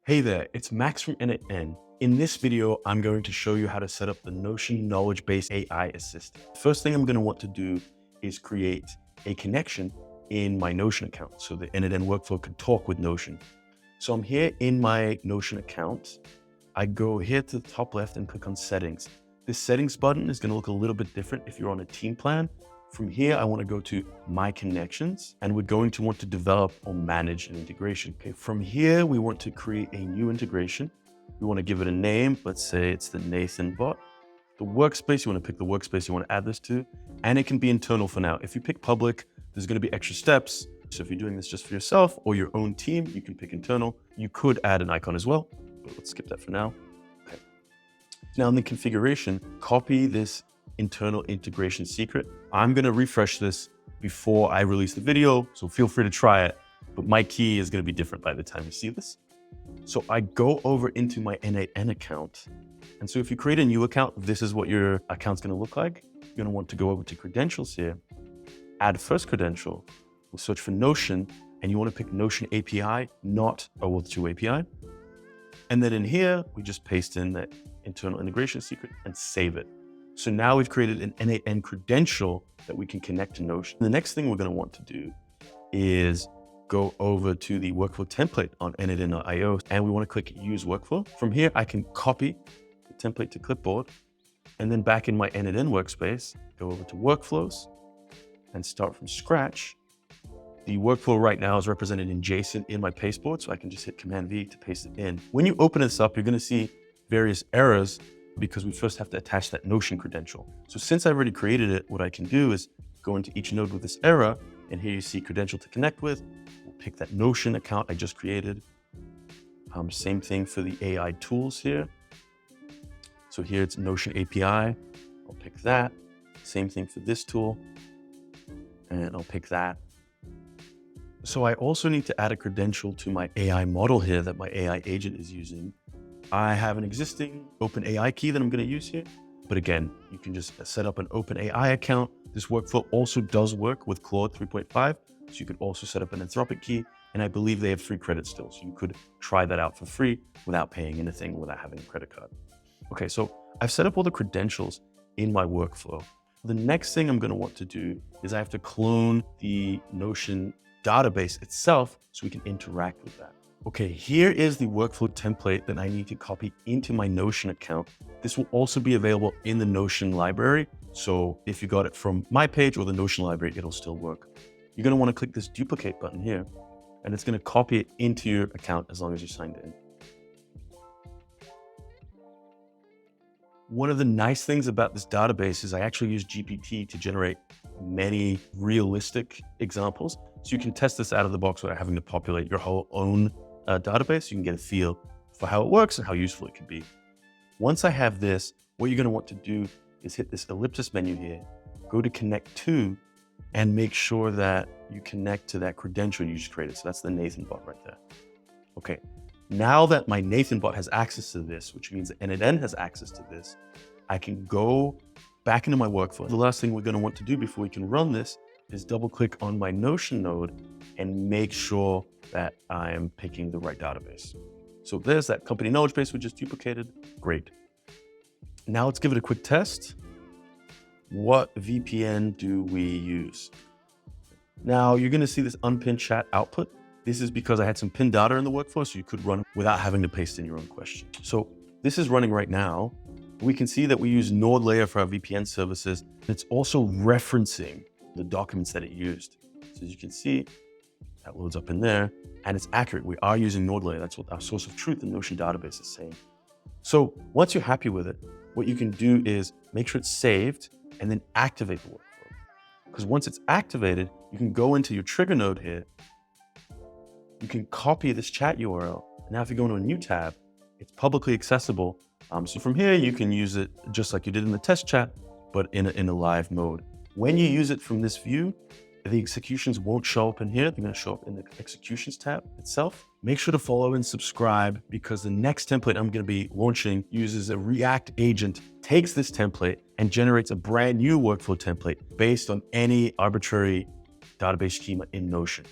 Hey there, it's Max from N8N. In this video, I'm going to show you how to set up the Notion knowledge-based AI assistant. First thing I'm going to want to do is create a connection in my Notion account so the N8N workflow can talk with Notion. So I'm here in my Notion account. I go here to the top left and click on settings. This settings button is going to look a little bit different if you're on a team plan. From here, I want to go to My Connections, and we're going to want to develop or manage an integration. Okay, from here, we want to create a new integration. We want to give it a name. Let's say it's the Nathan bot. The workspace, you want to pick the workspace you want to add this to, and it can be internal for now. If you pick public, there's going to be extra steps. So if you're doing this just for yourself or your own team, you can pick internal. You could add an icon as well, but let's skip that for now. Okay. Now in the configuration, copy this internal integration secret. I'm going to refresh this before I release the video, so feel free to try it, but my key is going to be different by the time you see this. So I go over into my N8N account. And so if you create a new account, this is what your account's going to look like. You're going to want to go over to Credentials here, add first credential, we'll search for Notion, and you want to pick Notion API, not OAuth2 API. And then in here, we just paste in the internal integration secret and save it. So now we've created an N8N credential that we can connect to Notion. The next thing we're going to want to do is go over to the workflow template on N8N.io, and we want to click Use Workflow. From here, I can copy the template to clipboard, and then back in my N8N workspace, go over to Workflows and start from scratch. The workflow right now is represented in JSON in my pasteboard, so I can just hit Command V to paste it in. When you open this up, you're going to see various errors because we first have to attach that Notion credential. So since I've already created it, what I can do is go into each node with this error, and here you see credential to connect with. We'll pick that Notion account I just created. Same thing for the AI tools here. So here it's Notion API. I'll pick that. Same thing for this tool, and I'll pick that. So I also need to add a credential to my AI model here that my AI agent is using. I have an existing OpenAI key that I'm going to use here. But again, you can just set up an OpenAI account. This workflow also does work with Claude 3.5. So you could also set up an Anthropic key. And I believe they have free credit still. So you could try that out for free without paying anything, without having a credit card. Okay, so I've set up all the credentials in my workflow. The next thing I'm going to want to do is I have to clone the Notion database itself so we can interact with that. Okay, here is the workflow template that I need to copy into my Notion account. This will also be available in the Notion library. So if you got it from my page or the Notion library, it'll still work. You're going to want to click this duplicate button here, and it's going to copy it into your account as long as you're signed in. One of the nice things about this database is I actually use GPT to generate many realistic examples. So you can test this out of the box without having to populate your whole own database. You can get a feel for how it works and how useful it can be. Once I have this, what you're going to want to do is hit this ellipsis menu here, go to connect to, and make sure that you connect to that credential you just created. So that's the Nathan bot right there. Okay, now that my Nathan bot has access to this, which means that N8N has access to this, I can go back into my workflow. The last thing we're going to want to do before we can run this is double click on my Notion node and make sure that I'm picking the right database. So there's that company knowledge base we just duplicated. Great. Now let's give it a quick test. What VPN do we use? Now you're going to see this unpinned chat output. This is because I had some pinned data in the workflow, so you could run without having to paste in your own question. So this is running right now. We can see that we use Node Layer for our VPN services. It's also referencing the documents that it used. So as you can see, that loads up in there, and it's accurate. We are using Node Layer. That's what our source of truth in Notion database is saying. So once you're happy with it, what you can do is make sure it's saved and then activate the workflow. Because once it's activated, you can go into your trigger node here. You can copy this chat URL. And now if you go into a new tab, it's publicly accessible. So from here, you can use it just like you did in the test chat, but in a live mode. When you use it from this view, the executions won't show up in here. They're going to show up in the executions tab itself. Make sure to follow and subscribe because the next template I'm going to be launching uses a React agent, takes this template and generates a brand new workflow template based on any arbitrary database schema in Notion.